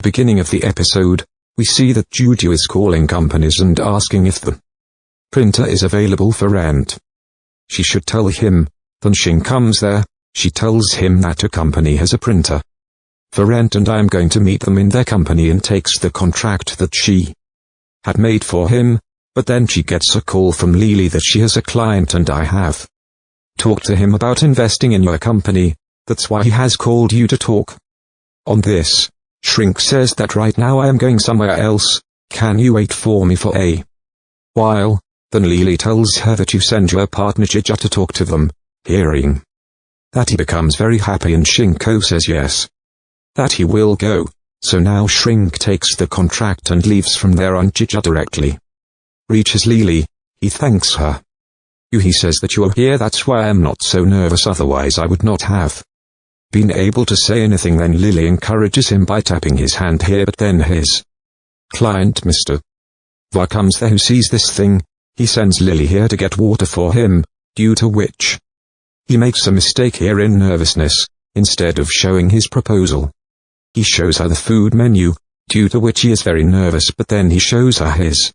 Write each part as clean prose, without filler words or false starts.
Beginning of the episode, we see that Juju is calling companies and asking if the printer is available for rent. She should tell him. Then Xing comes there. She tells him that a company has a printer for rent and I am going to meet them in their company, and takes the contract that she had made for him. But then she gets a call from Lily that she has a client and I have talked to him about investing in your company. That's why he has called you to talk. On this, Shrink says that right now I am going somewhere else. Can you wait for me for a while? Then Lily tells her that you send your partner Jija to talk to them. Hearing that, he becomes very happy and Shinko says yes, that he will go. So now Shrink takes the contract and leaves from there on. Jija directly reaches Lily. He thanks her. He says that you are here, that's why I am not so nervous, otherwise I would not have been able to say anything. Then Lily encourages him by tapping his hand here, but then his client Mr. Va comes there, who sees this thing. He sends Lily here to get water for him, due to which he makes a mistake here in nervousness. Instead of showing his proposal, he shows her the food menu, due to which he is very nervous, but then he shows her his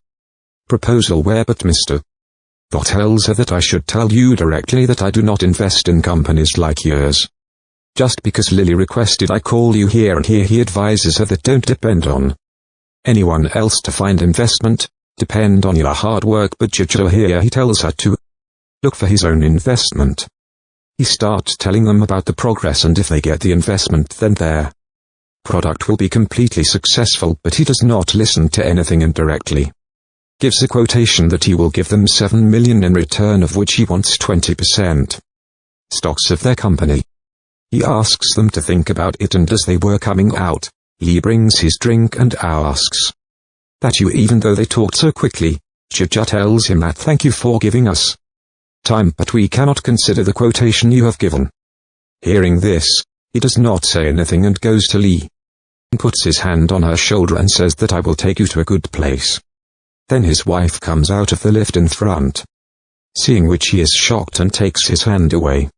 proposal where but Mr. Va tells her that I should tell you directly that I do not invest in companies like yours. Just because Lily requested I call you here, and here he advises her that don't depend on anyone else to find investment, depend on your hard work. But Jija here, he tells her to look for his own investment. He starts telling them about the progress, and if they get the investment then their product will be completely successful, but he does not listen to anything and directly gives a quotation that he will give them 7 million in return, of which he wants 20% stocks of their company. He asks them to think about it, and as they were coming out, Lee brings his drink and asks that you, even though they talked so quickly. Jija tells him that thank you for giving us time, but we cannot consider the quotation you have given. Hearing this, he does not say anything and goes to Lee and puts his hand on her shoulder and says that I will take you to a good place. Then his wife comes out of the lift in front, seeing which he is shocked and takes his hand away.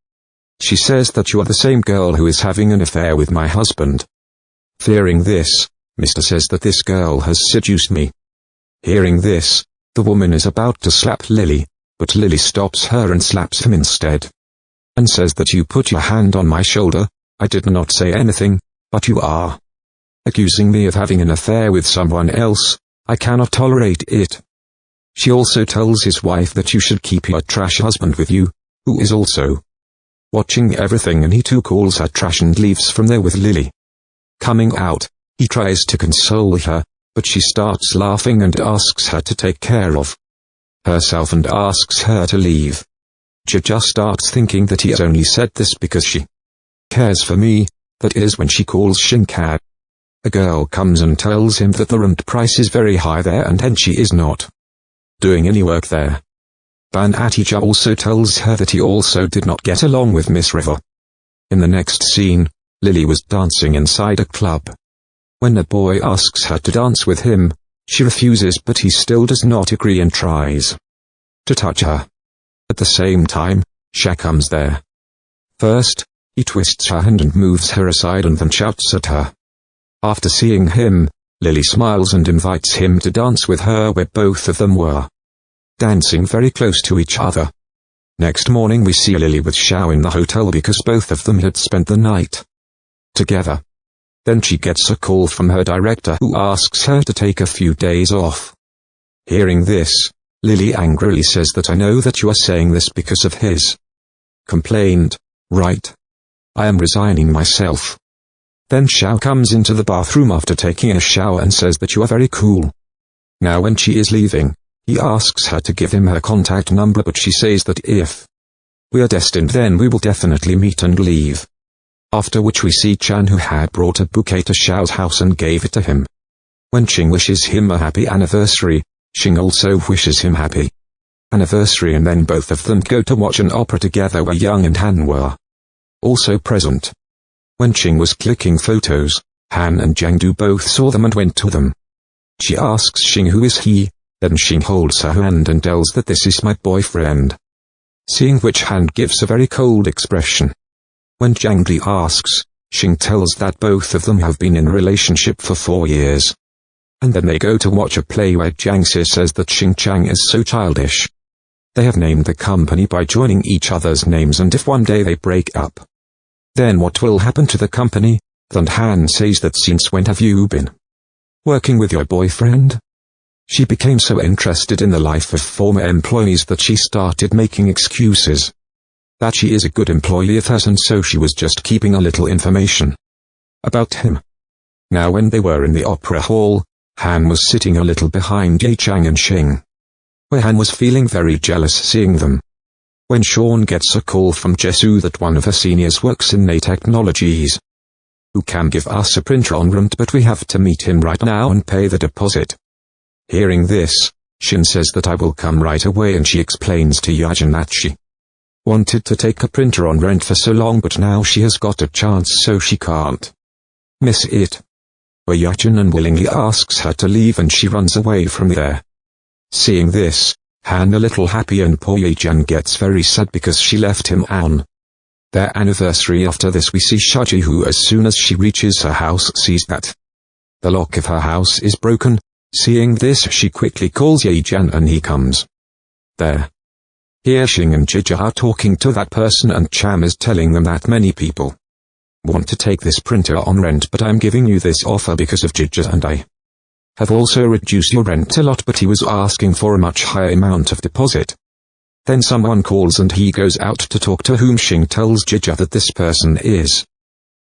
She says that you are the same girl who is having an affair with my husband. Fearing this, Mr. says that this girl has seduced me. Hearing this, the woman is about to slap Lily, but Lily stops her and slaps him instead, and says that you put your hand on my shoulder. I did not say anything, but you are accusing me of having an affair with someone else. I cannot tolerate it. She also tells his wife that you should keep your trash husband with you, who is also watching everything, and he too calls her trash and leaves from there with Lily. Coming out, he tries to console her, but she starts laughing and asks her to take care of herself and asks her to leave. Jija starts thinking that he has only said this because she cares for me. That is when she calls Shinkad. A girl comes and tells him that the rent price is very high there, and hence she is not doing any work there. Banatija also tells her that he also did not get along with Miss River. In the next scene, Lily was dancing inside a club. When a boy asks her to dance with him, she refuses, but he still does not agree and tries to touch her. At the same time, Sha comes there. First, he twists her hand and moves her aside and then shouts at her. After seeing him, Lily smiles and invites him to dance with her, where both of them were dancing very close to each other. Next morning we see Lily with Xiao in the hotel because both of them had spent the night together. Then she gets a call from her director, who asks her to take a few days off. Hearing this, Lily angrily says that I know that you are saying this because of his complaint, right? I am resigning myself. Then Xiao comes into the bathroom after taking a shower and says that you are very cool. Now when she is leaving, he asks her to give him her contact number, but she says that if we are destined then we will definitely meet and leave. After which we see Chan, who had brought a bouquet to Xiao's house and gave it to him. When Xing wishes him a happy anniversary, Xing also wishes him happy anniversary, and then both of them go to watch an opera together where Yang and Han were also present. When Xing was clicking photos, Han and Jiangdu both saw them and went to them. She asks Xing who is he, then Xing holds her hand and tells that this is my boyfriend. Seeing which Han gives a very cold expression. When Jiangdu asks, Xing tells that both of them have been in a relationship for 4 years. And then they go to watch a play where Jiangxi says that Xing Chang is so childish. They have named the company by joining each other's names, and if one day they break up, then what will happen to the company? Then Han says that since when have you been working with your boyfriend? She became so interested in the life of former employees that she started making excuses that she is a good employee of hers, and so she was just keeping a little information about him. Now when they were in the opera hall, Han was sitting a little behind Ye Chang and Xing, where Han was feeling very jealous seeing them. When Sean gets a call from Jesu that one of her seniors works in Nay Technologies, who can give us a printer on rent, but we have to meet him right now and pay the deposit. Hearing this, Shin says that I will come right away, and she explains to Yajin that she wanted to take a printer on rent for so long, but now she has got a chance so she can't miss it. Where Yajin unwillingly asks her to leave and she runs away from there. Seeing this, Han a little happy, and poor Yajin gets very sad because she left him on their anniversary. After this we see Shaji, who as soon as she reaches her house sees that the lock of her house is broken. Seeing this she quickly calls Yajin and he comes there. Here Xing and Jija are talking to that person, and Cham is telling them that many people want to take this printer on rent, but I'm giving you this offer because of Jija, and I have also reduced your rent a lot, but he was asking for a much higher amount of deposit. Then someone calls and he goes out to talk to whom Xing tells Jija that this person is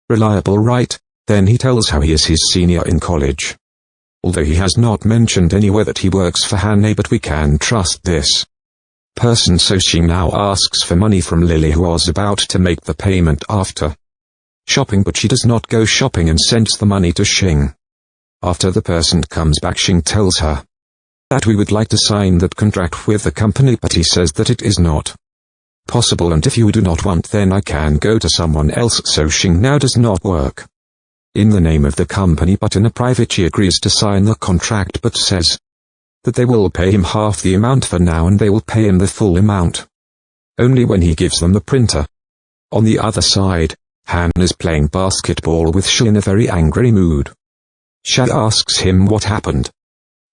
reliable, right? Then he tells how he is his senior in college. Although he has not mentioned anywhere that he works for Han, but we can trust this person, so Xing now asks for money from Lily, who was about to make the payment after shopping, but she does not go shopping and sends the money to Xing. After the person comes back, Xing tells her that we would like to sign that contract with the company, but he says that it is not possible, and if you do not want, then I can go to someone else. So Xing now does not work in the name of the company, but in a private she agrees to sign the contract, but says that they will pay him half the amount for now and they will pay him the full amount only when he gives them the printer. On the other side, Han is playing basketball with Sha in a very angry mood. Sha asks him what happened.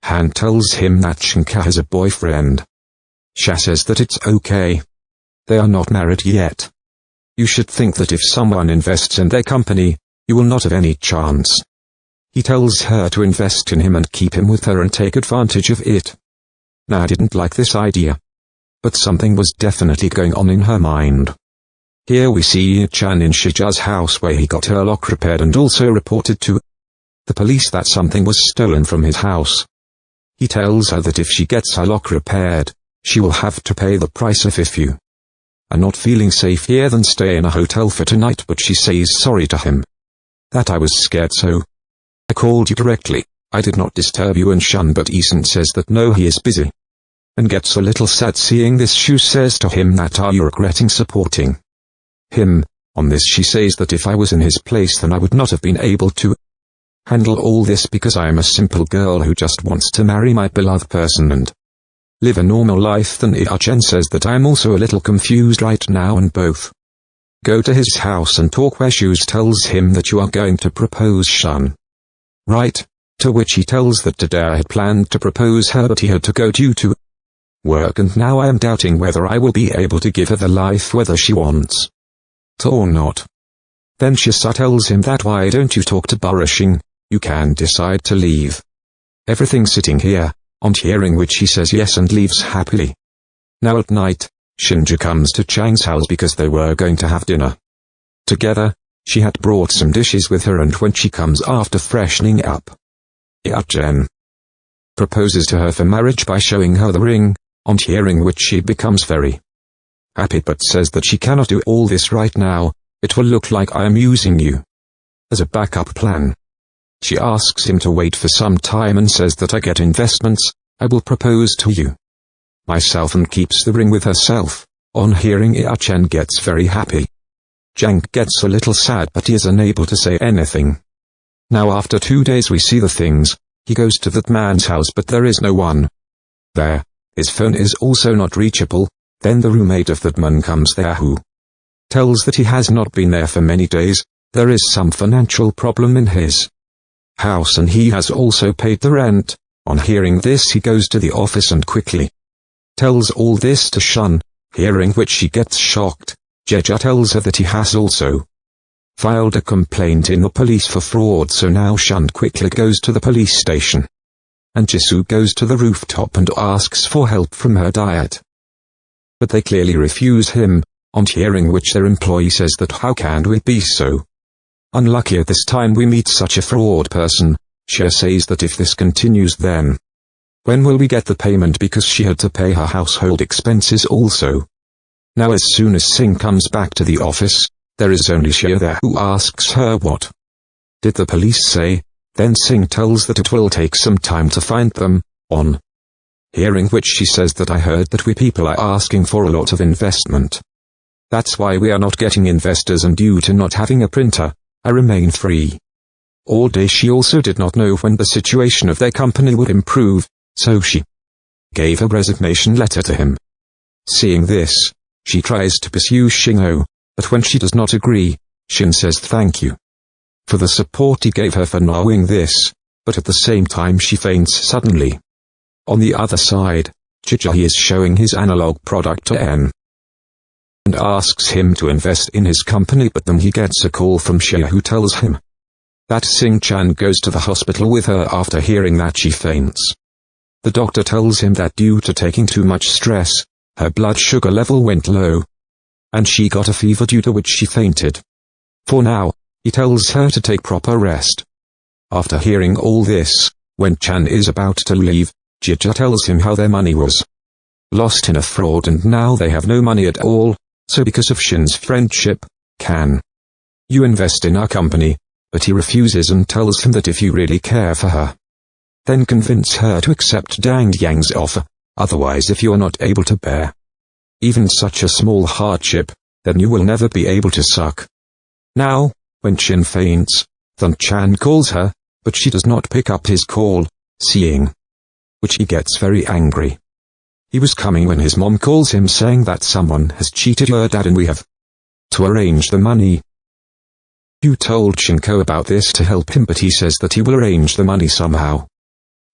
Han tells him that Shinka has a boyfriend. Sha says that it's okay. They are not married yet. You should think that if someone invests in their company, you will not have any chance. He tells her to invest in him and keep him with her and take advantage of it. Na didn't like this idea, but something was definitely going on in her mind. Here we see Chan in Shija's house, where he got her lock repaired and also reported to the police that something was stolen from his house. He tells her that if she gets her lock repaired, she will have to pay the price if you are not feeling safe here, then stay in a hotel for tonight, but she says sorry to him. That I was scared, so I called you directly. I did not disturb you and Shun, but Eason says that no, he is busy. And gets a little sad seeing this. Shu says to him that are you regretting supporting him? On this she says that if I was in his place then I would not have been able to handle all this, because I am a simple girl who just wants to marry my beloved person and live a normal life. Then Ia-chen says that I am also a little confused right now, and both go to his house and talk, where Shu tells him that you are going to propose Shun, right? To which he tells that Dada had planned to propose her, but he had to go due to work, and now I am doubting whether I will be able to give her the life whether she wants to or not. Then Shisa tells him that why don't you talk to Barashing, you can decide to leave everything sitting here, on hearing which he says yes and leaves happily. Now at night, Shinja comes to Chang's house because they were going to have dinner together. She had brought some dishes with her, and when she comes after freshening up, Ia-chen proposes to her for marriage by showing her the ring, on hearing which she becomes very happy, but says that she cannot do all this right now. It will look like I am using you as a backup plan. She asks him to wait for some time and says that I get investments, I will propose to you myself, and keeps the ring with herself. On hearing, Ia-chen gets very happy. Jiang gets a little sad, but he is unable to say anything. Now after 2 days we see the things. He goes to that man's house, but there is no one there. His phone is also not reachable. Then the roommate of that man comes there, who tells that he has not been there for many days. There is some financial problem in his house and he has also paid the rent. On hearing this he goes to the office and quickly tells all this to Shun, hearing which she gets shocked. Jeja tells her that he has also filed a complaint in the police for fraud, so now Shun quickly goes to the police station. And Jisoo goes to the rooftop and asks for help from her diet. But they clearly refuse him, on hearing which their employee says that how can we be so unlucky at this time we meet such a fraud person. She says that if this continues then when will we get the payment, because she had to pay her household expenses also. Now as soon as Sing comes back to the office, there is only Shia there, who asks her what did the police say. Then Sing tells that it will take some time to find them. On hearing which she says that I heard that we people are asking for a lot of investment. That's why we are not getting investors, and due to not having a printer, I remain free all day. She also did not know when the situation of their company would improve, so she gave a resignation letter to him. Seeing this, she tries to pursue Shinho, but when she does not agree, Shin says thank you for the support he gave her for knowing this, but at the same time she faints suddenly. On the other side, Chijahi is showing his analog product to N and asks him to invest in his company, but then he gets a call from Shia who tells him that Sing-chan goes to the hospital with her after hearing that she faints. The doctor tells him that due to taking too much stress, her blood sugar level went low, and she got a fever due to which she fainted. For now, he tells her to take proper rest. After hearing all this, when Chan is about to leave, Jija tells him how their money was lost in a fraud and now they have no money at all, so because of Shin's friendship, can you invest in our company? But he refuses and tells him that if you really care for her, then convince her to accept Dang Yang's offer, otherwise if you are not able to bear even such a small hardship, then you will never be able to suck. Now, when Shin faints, then Chan calls her, but she does not pick up his call, seeing which he gets very angry. He was coming when his mom calls him saying that someone has cheated your dad and we have to arrange the money. You told Shinko about this to help him, but he says that he will arrange the money somehow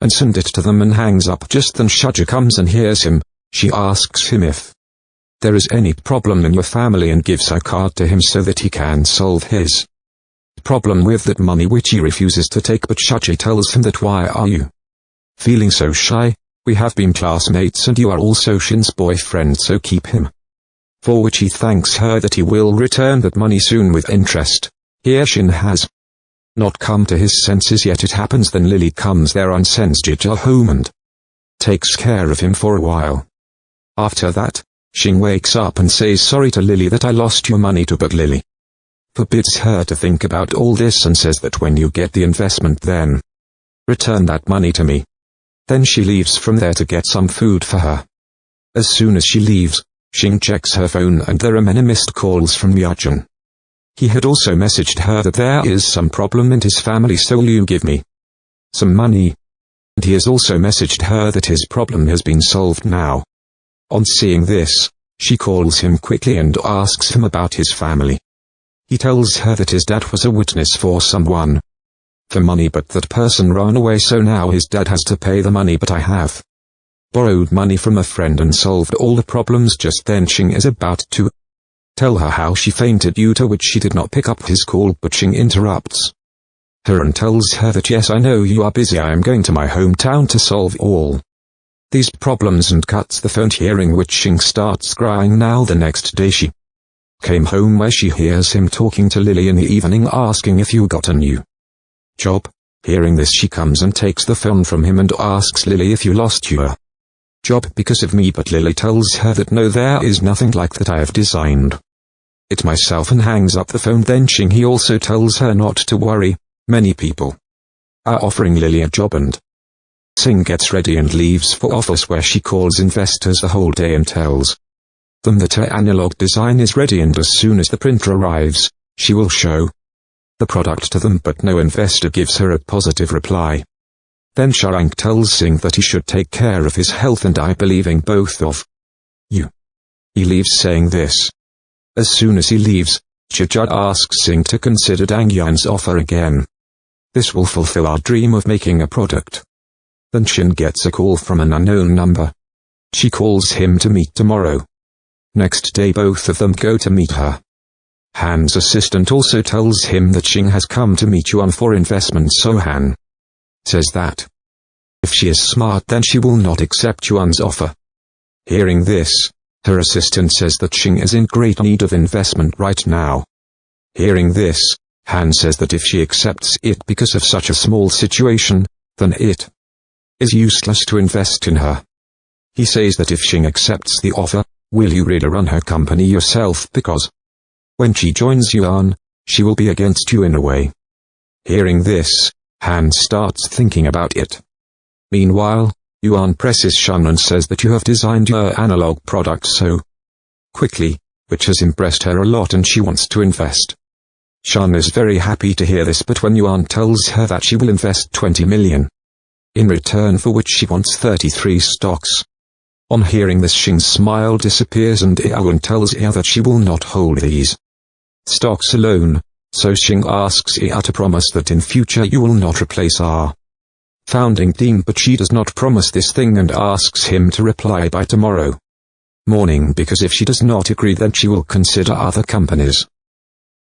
and send it to them and hangs up. Just then Shuja comes and hears him. She asks him if there is any problem in your family and gives a card to him so that he can solve his problem with that money, which he refuses to take, but Shuja tells him that why are you feeling so shy? We have been classmates and you are also Shin's boyfriend, so keep him. For which he thanks her that he will return that money soon with interest. Here Shin has not come to his senses yet. It happens then Lily comes there and sends Jija home and takes care of him for a while. After that, Shin wakes up and says sorry to Lily that I lost your money too, but Lily forbids her to think about all this and says that when you get the investment then return that money to me. Then she leaves from there to get some food for her. As soon as she leaves, Shin checks her phone and there are many missed calls from Yajun. He had also messaged her that there is some problem in his family, so will you give me some money? And he has also messaged her that his problem has been solved now. On seeing this, she calls him quickly and asks him about his family. He tells her that his dad was a witness for someone for money, but that person ran away, so now his dad has to pay the money, but I have borrowed money from a friend and solved all the problems. Just then Shing is about to tell her how she fainted, due to which she did not pick up his call, but Shing interrupts her and tells her that yes, I know you are busy, I am going to my hometown to solve all these problems, and cuts the phone, hearing which Shing starts crying. Now the next day she came home where she hears him talking to Lily in the evening, asking if you got a new job. Hearing this she comes and takes the phone from him and asks Lily if you lost your job because of me, but Lily tells her that no, there is nothing like that, I have designed it myself, and hangs up the phone. Then Shing he also tells her not to worry, many people are offering Lily a job, and Sing gets ready and leaves for office where she calls investors the whole day and tells them that her analog design is ready, and as soon as the printer arrives, she will show the product to them, but no investor gives her a positive reply. Then Sharang tells Sing that he should take care of his health and I believing both of you. He leaves saying this. As soon as he leaves, Jia asks Xing to consider Dang Yan's offer again. This will fulfill our dream of making a product. Then Xin gets a call from an unknown number. She calls him to meet tomorrow. Next day both of them go to meet her. Han's assistant also tells him that Xing has come to meet Yuan for investment, so Han says that if she is smart then she will not accept Yuan's offer. Hearing this, her assistant says that Xing is in great need of investment right now. Hearing this, Han says that if she accepts it because of such a small situation, then it is useless to invest in her. He says that if Xing accepts the offer, will you really run her company yourself, because when she joins Yuan, she will be against you in a way. Hearing this, Han starts thinking about it. Meanwhile, Yuan presses Shun and says that you have designed your analog product so quickly, which has impressed her a lot and she wants to invest. Shun is very happy to hear this, but when Yuan tells her that she will invest 20 million, in return for which she wants 33 stocks. On hearing this, Xing's smile disappears and Yuan tells Ia that she will not hold these stocks alone, so Xing asks Ia to promise that in future you will not replace our founding team, but she does not promise this thing and asks him to reply by tomorrow morning, because if she does not agree then she will consider other companies.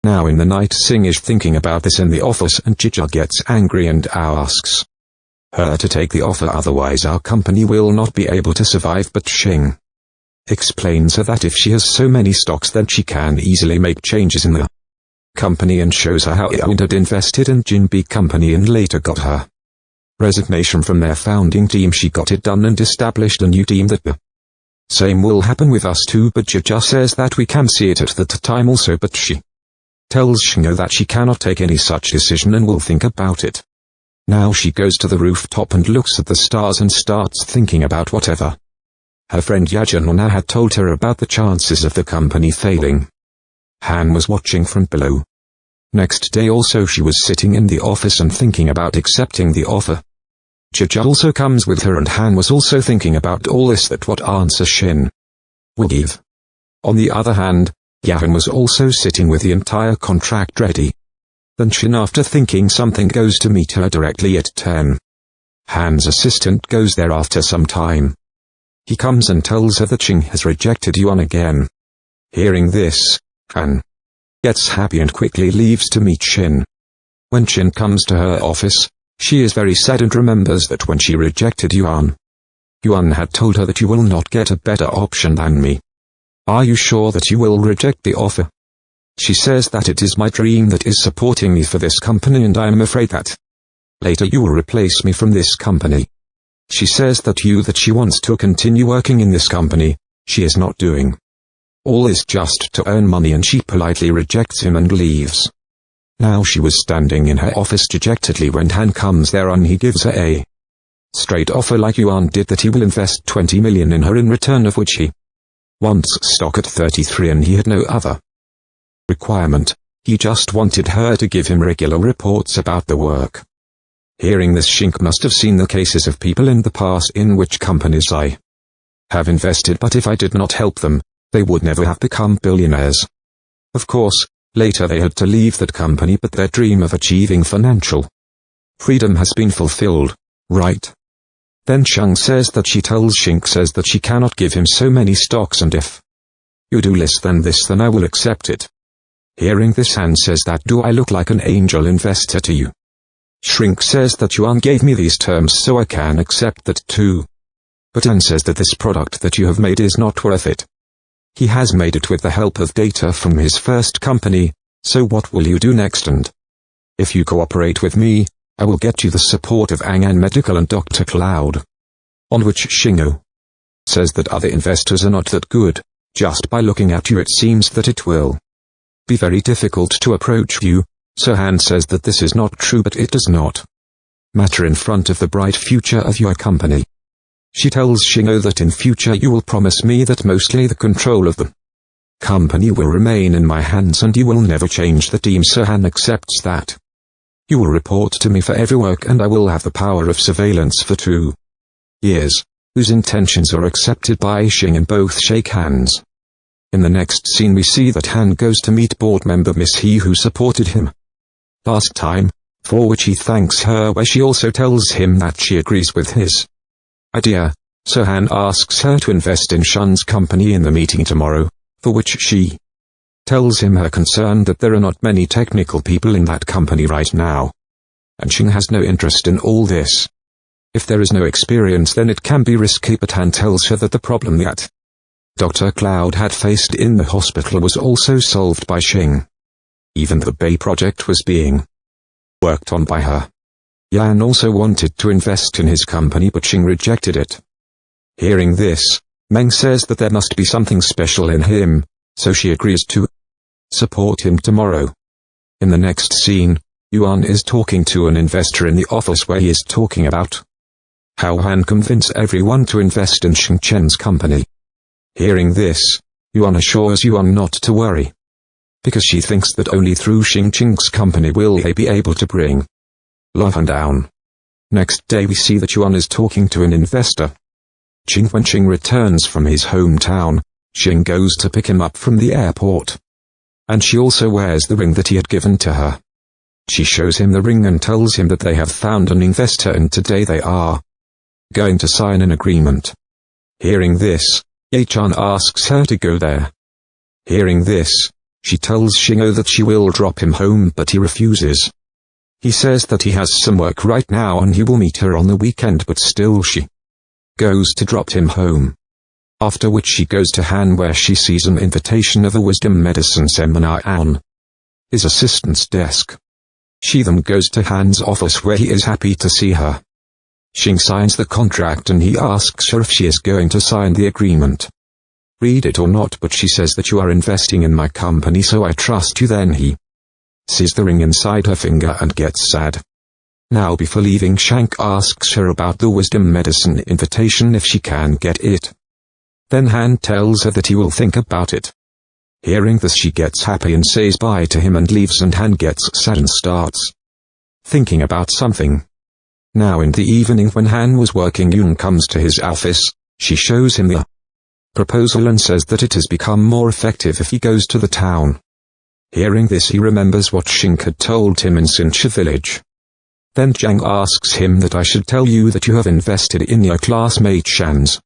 Now in the night Xing is thinking about this in the office and Jia gets angry and asks her to take the offer, otherwise our company will not be able to survive, but Xing explains her that if she has so many stocks then she can easily make changes in the company and shows her how Yuan had invested in Jinbi company and later got her resignation from their founding team. She got it done and established a new team. That the same will happen with us too, but Jia says that we can see it at that time also, but she tells Xing that she cannot take any such decision and will think about it. Now she goes to the rooftop and looks at the stars and starts thinking about whatever her friend Yajanona had told her about the chances of the company failing. Han was watching from below. Next day also she was sitting in the office and thinking about accepting the offer. Jia also comes with her and Han was also thinking about all this, that what answer Xin will give. On the other hand, Yahan was also sitting with the entire contract ready. Then Xin, after thinking something, goes to meet her directly at 10. Han's assistant goes there after some time. He comes and tells her that Xing has rejected Yuan again. Hearing this, Han gets happy and quickly leaves to meet Xin. When Xin comes to her office, she is very sad and remembers that when she rejected Yuan had told her that you will not get a better option than me. Are you sure that you will reject the offer? She says that it is my dream that is supporting me for this company and I am afraid that later you will replace me from this company. She says that she wants to continue working in this company, she is not doing all this just to earn money, and she politely rejects him and leaves. Now she was standing in her office dejectedly when Han comes there and he gives her a straight offer like Yuan did, that he will invest 20 million in her in return of which he wants stock at 33 and he had no other requirement. He just wanted her to give him regular reports about the work. Hearing this, Xing must have seen the cases of people in the past in which companies I have invested, but if I did not help them, they would never have become billionaires. Of course, later they had to leave that company, but their dream of achieving financial freedom has been fulfilled, right? Then Shang says that she tells Xing says that she cannot give him so many stocks, and if you do less than this then I will accept it. Hearing this, Han says that do I look like an angel investor to you? Shrink says that Yuan gave me these terms so I can accept that too. But Han says that this product that you have made is not worth it. He has made it with the help of data from his first company, so what will you do next? And if you cooperate with me, I will get you the support of Angan Medical and Dr. Cloud. On which Xing says that other investors are not that good. Just by looking at you it seems that it will be very difficult to approach you. So Han says that this is not true, but it does not matter in front of the bright future of your company. She tells Xing that in future you will promise me that mostly the control of the company will remain in my hands and you will never change the team, so Han accepts that. You will report to me for every work and I will have the power of surveillance for 2 years, whose intentions are accepted by Xing and both shake hands. In the next scene we see that Han goes to meet board member Miss He who supported him last time, for which he thanks her, where she also tells him that she agrees with his idea, so Han asks her to invest in Shun's company in the meeting tomorrow, for which she tells him her concern that there are not many technical people in that company right now, and Shing has no interest in all this. If there is no experience then it can be risky, but Han tells her that the problem that Dr. Cloud had faced in the hospital was also solved by Shing. Even the Bay project was being worked on by her. Yan also wanted to invest in his company but Shing rejected it. Hearing this, Meng says that there must be something special in him, so she agrees to support him tomorrow. In the next scene, Yuan is talking to an investor in the office where he is talking about how Han convinced everyone to invest in Xing Chen's company. Hearing this, Yuan assures Yuan not to worry, because she thinks that only through Xing Qing's company will they be able to bring love and down. Next day we see that Yuan is talking to an investor. When Xing returns from his hometown, Xing goes to pick him up from the airport, and she also wears the ring that he had given to her. She shows him the ring and tells him that they have found an investor and today they are going to sign an agreement. Hearing this, Ye-chan asks her to go there. Hearing this, she tells Xing that she will drop him home but he refuses. He says that he has some work right now and he will meet her on the weekend, but still she goes to drop him home. After which she goes to Han where she sees an invitation of a wisdom medicine seminar on his assistant's desk. She then goes to Han's office where he is happy to see her. Xing signs the contract and he asks her if she is going to sign the agreement. Read it or not, but she says that you are investing in my company so I trust you. Then he sees the ring inside her finger and gets sad. Now before leaving, Shank asks her about the wisdom medicine invitation if she can get it. Then Han tells her that he will think about it. Hearing this she gets happy and says bye to him and leaves, and Han gets sad and starts thinking about something. Now in the evening when Han was working, Yoon comes to his office. She shows him the proposal and says that it has become more effective if he goes to the town. Hearing this he remembers what Xing had told him in Sincha village. Then Jiang asks him that I should tell you that you have invested in your classmate Shan's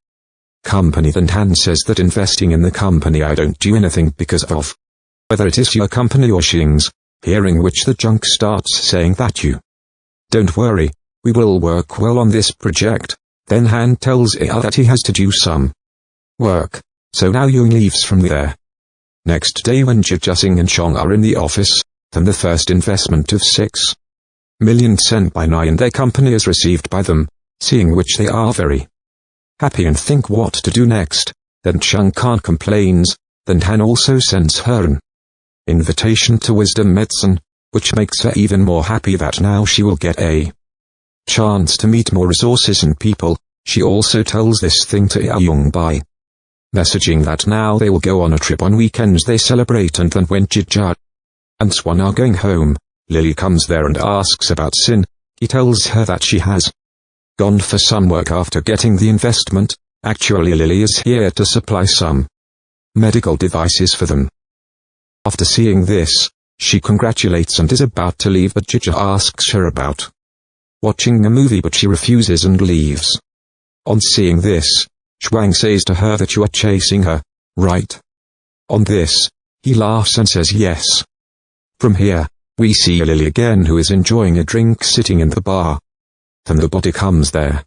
company. Then Han says that investing in the company I don't do anything because of whether it is your company or Xing's, hearing which the junk starts saying that you don't worry, we will work well on this project. Then Han tells Ia that he has to do some work, so now Yoon leaves from there. Next day when Jijusing and Chong are in the office, then the first investment of 6 million sent by Nai in their company is received by them, seeing which they are very happy and think what to do next. Then Chung can't complains. Then Han also sends her an invitation to wisdom medicine, which makes her even more happy that now she will get a chance to meet more resources and people. She also tells this thing to Young by messaging that now they will go on a trip on weekends they celebrate. And then when Jija and Swan are going home, Lily comes there and asks about Sin. He tells her that she has gone for some work after getting the investment. Actually Lily is here to supply some medical devices for them. After seeing this, she congratulates and is about to leave, but Jija asks her about watching a movie, but she refuses and leaves. On seeing this, Shuang says to her that you are chasing her, right? On this, he laughs and says yes. From here, we see Lily again, who is enjoying a drink sitting in the bar. Then the body comes there.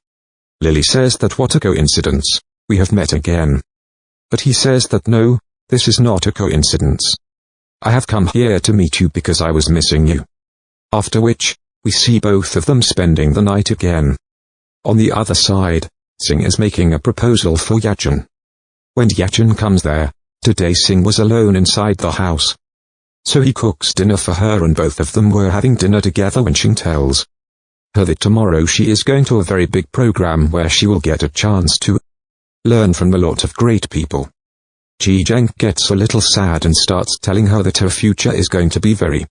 Lily says that what a coincidence, we have met again. But he says that no, this is not a coincidence. I have come here to meet you because I was missing you. After which, we see both of them spending the night again. On the other side, Singh is making a proposal for Yachun. When Yachun comes there, today Singh was alone inside the house. So he cooks dinner for her and both of them were having dinner together when Singh tells her that tomorrow she is going to a very big program where she will get a chance to learn from a lot of great people. Ji Zheng gets a little sad and starts telling her that her future is going to be very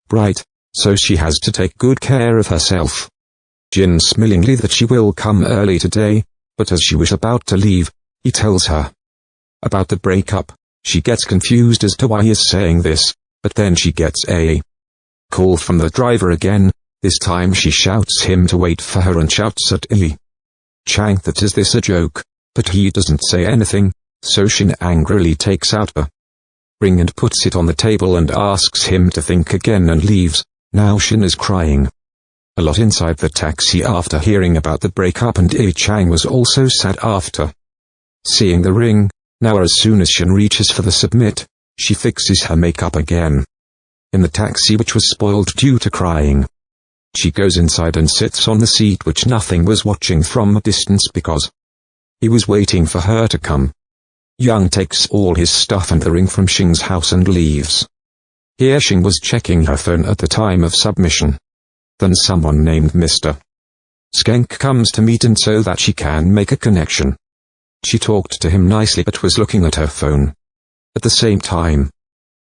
bright, so she has to take good care of herself. Jin smilingly that she will come early today, but as she was about to leave, he tells her about the breakup. She gets confused as to why he is saying this, but then she gets a call from the driver again. This time she shouts him to wait for her and shouts at Chang that is this a joke, but he doesn't say anything, so Shin angrily takes out a ring and puts it on the table and asks him to think again and leaves. Now Shin is crying a lot inside the taxi after hearing about the breakup, and Chang was also sad after seeing the ring. Now as soon as Shin reaches for the submit, she fixes her makeup again in the taxi, which was spoiled due to crying. She goes inside and sits on the seat, which nothing was watching from a distance because he was waiting for her to come. Young takes all his stuff and the ring from Shing's house and leaves. Here Shing was checking her phone at the time of submission. Then someone named Mr. Skank comes to meet, and so that she can make a connection. She talked to him nicely but was looking at her phone. At the same time,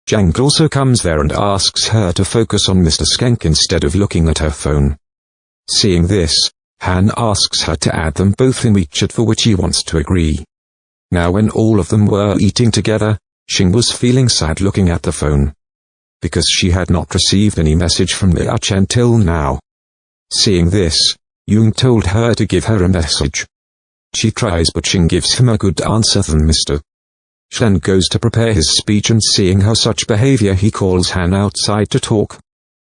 Jang also comes there and asks her to focus on Mr. Skank instead of looking at her phone. Seeing this, Han asks her to add them both in WeChat, for which he wants to agree. Now when all of them were eating together, Shing was feeling sad looking at the phone, because she had not received any message from Ach until now. Seeing this, Yoon told her to give her a message. She tries, but Shing gives him a good answer. Then Mr. Shen goes to prepare his speech, and seeing her such behavior, he calls Han outside to talk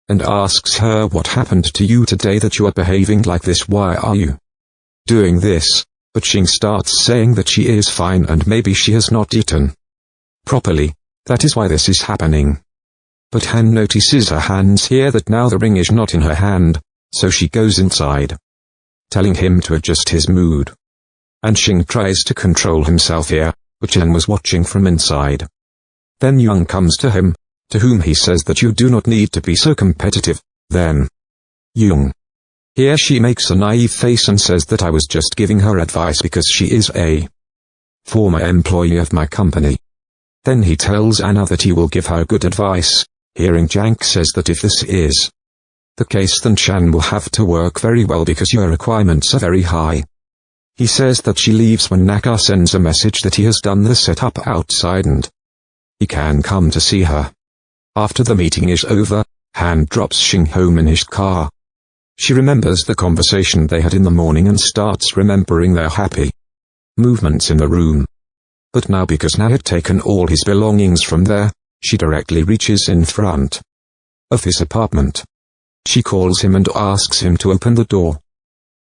and asks her, what happened to you today that you are behaving like this? Why are you doing this? But Shing starts saying that she is fine and maybe she has not eaten properly, that is why this is happening. But Han notices her hands here, that now the ring is not in her hand, so she goes inside, telling him to adjust his mood. And Shing tries to control himself here, but Han was watching from inside. Then Young comes to him, to whom he says that you do not need to be so competitive. Then Young. Here she makes a naive face and says that I was just giving her advice because she is a former employee of my company. Then he tells Anna that he will give her good advice. Hearing Jank says that if this is the case, then Shan will have to work very well because your requirements are very high. He says that she leaves when Naka sends a message that he has done the setup outside and he can come to see her. After the meeting is over, Han drops Shing home in his car. She remembers the conversation they had in the morning and starts remembering their happy movements in the room. But now, because Na had taken all his belongings from there, she directly reaches in front of his apartment. She calls him and asks him to open the door.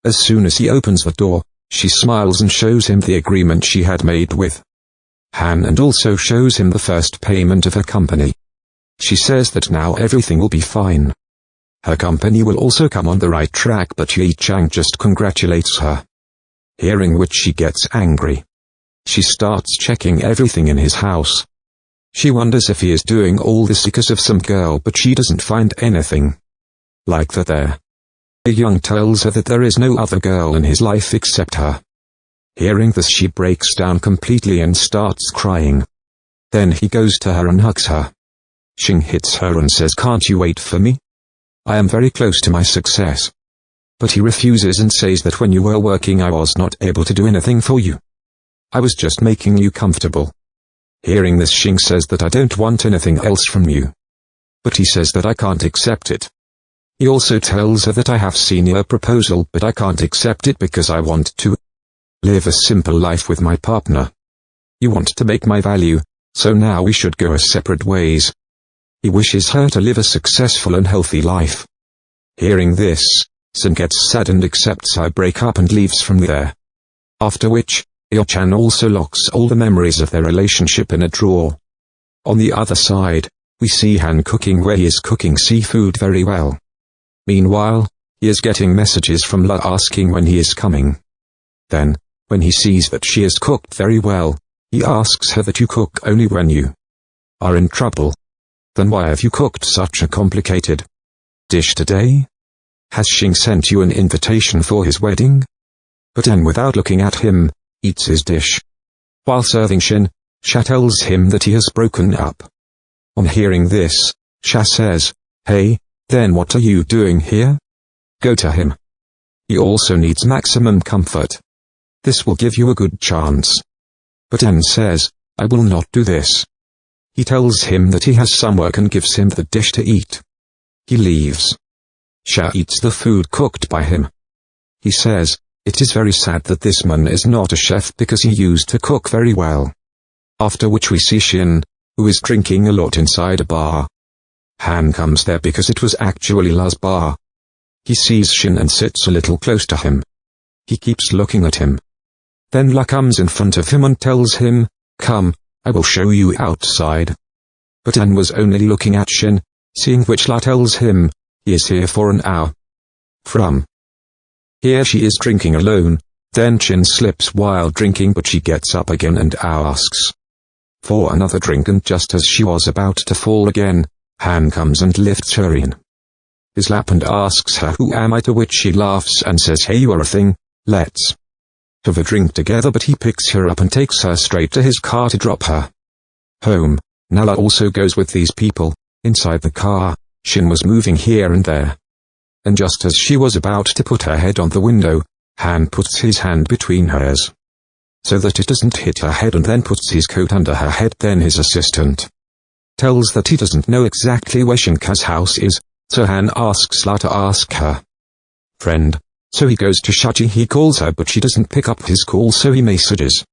As soon as he opens the door, she smiles and shows him the agreement she had made with Han, and also shows him the first payment of her company. She says that now everything will be fine. Her company will also come on the right track, but Yi Chang just congratulates her. Hearing which, she gets angry. She starts checking everything in his house. She wonders if he is doing all this because of some girl, but she doesn't find anything like that there. Young tells her that there is no other girl in his life except her. Hearing this, she breaks down completely and starts crying. Then he goes to her and hugs her. Shing hits her and says, "Can't you wait for me? I am very close to my success." But he refuses and says that when you were working I was not able to do anything for you. I was just making you comfortable. Hearing this, Shing says that I don't want anything else from you. But he says that I can't accept it. He also tells her that I have seen your proposal, but I can't accept it because I want to live a simple life with my partner. You want to make my value, so now we should go our separate ways. He wishes her to live a successful and healthy life. Hearing this, Sun gets sad and accepts her breakup and leaves from there. After which, Yo-chan also locks all the memories of their relationship in a drawer. On the other side, we see Han cooking, where he is cooking seafood very well. Meanwhile, he is getting messages from La asking when he is coming. Then, when he sees that she has cooked very well, he asks her that you cook only when you are in trouble. Then why have you cooked such a complicated dish today? Has Shing sent you an invitation for his wedding? But An, without looking at him, eats his dish. While serving Shin, Sha tells him that he has broken up. On hearing this, Sha says, "Hey, then what are you doing here? Go to him. He also needs maximum comfort. This will give you a good chance." But An says, I will not do this. He tells him that he has some work and gives him the dish to eat. He leaves. Sha eats the food cooked by him. He says, "It is very sad that this man is not a chef because he used to cook very well." After which we see Shin, who is drinking a lot inside a bar. Han comes there because it was actually La's bar. He sees Shin and sits a little close to him. He keeps looking at him. Then La comes in front of him and tells him, "Come, I will show you outside." But Han was only looking at Shin, seeing which La tells him, he is here for an hour. From here she is drinking alone, then Shin slips while drinking but she gets up again and asks for another drink, and just as she was about to fall again, Han comes and lifts her in his lap and asks her who am I, to which she laughs and says, "Hey, you are a thing, let's have a drink together," but he picks her up and takes her straight to his car to drop her home. Nala also goes with these people. Inside the car, Shin was moving here and there. And just as she was about to put her head on the window, Han puts his hand between hers so that it doesn't hit her head, and then puts his coat under her head. Then his assistant tells that he doesn't know exactly where Shinka's house is, so Han asks La to ask her friend. So he goes to Shachi. He calls her but she doesn't pick up his call, so he messages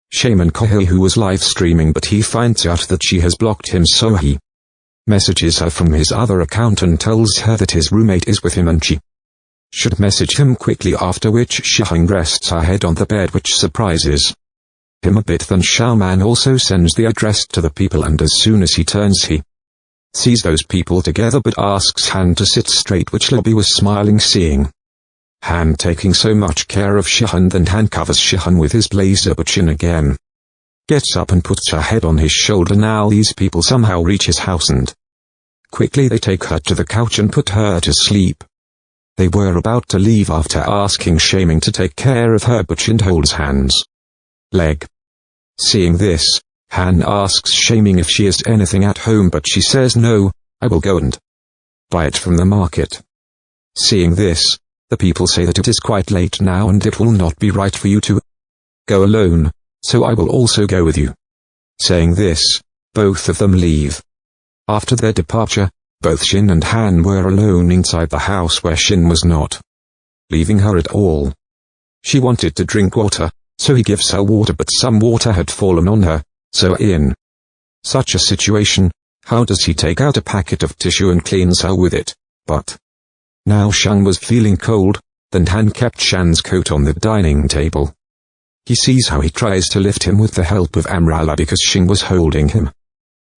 Shaman Kohei, who was live streaming, but he finds out that she has blocked him, so he messages her from his other account and tells her that his roommate is with him and she should message him quickly, after which Shihang rests her head on the bed, which surprises him a bit. Then Shaman also sends the address to the people, and as soon as he turns he sees those people together but asks Han to sit straight, which Lobby was smiling seeing Han taking so much care of Shihan. Then Han covers Shihan with his blazer, but Shin again gets up and puts her head on his shoulder. Now these people somehow reach his house and quickly they take her to the couch and put her to sleep. They were about to leave after asking Shaming to take care of her, but Shin holds Han's leg. Seeing this, Han asks Shaming if she has anything at home, but she says no, I will go and buy it from the market. Seeing this, the people say that it is quite late now and it will not be right for you to go alone, so I will also go with you. Saying this, both of them leave. After their departure, both Shin and Han were alone inside the house, where Shin was not leaving her at all. She wanted to drink water, so he gives her water, but some water had fallen on her, so in such a situation, how does he take out a packet of tissue and cleans her with it? But now Shang was feeling cold. Then Han kept Shan's coat on the dining table. He sees how he tries to lift him with the help of Amrala because Shing was holding him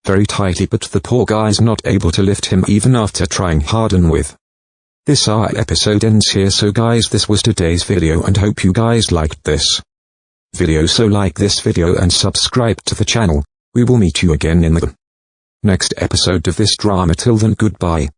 very tightly, but the poor guy's not able to lift him even after trying hard. And with this our episode ends here. So guys, this was today's video and hope you guys liked this video. So like this video and subscribe to the channel. We will meet you again in the next episode of this drama. Till then, goodbye.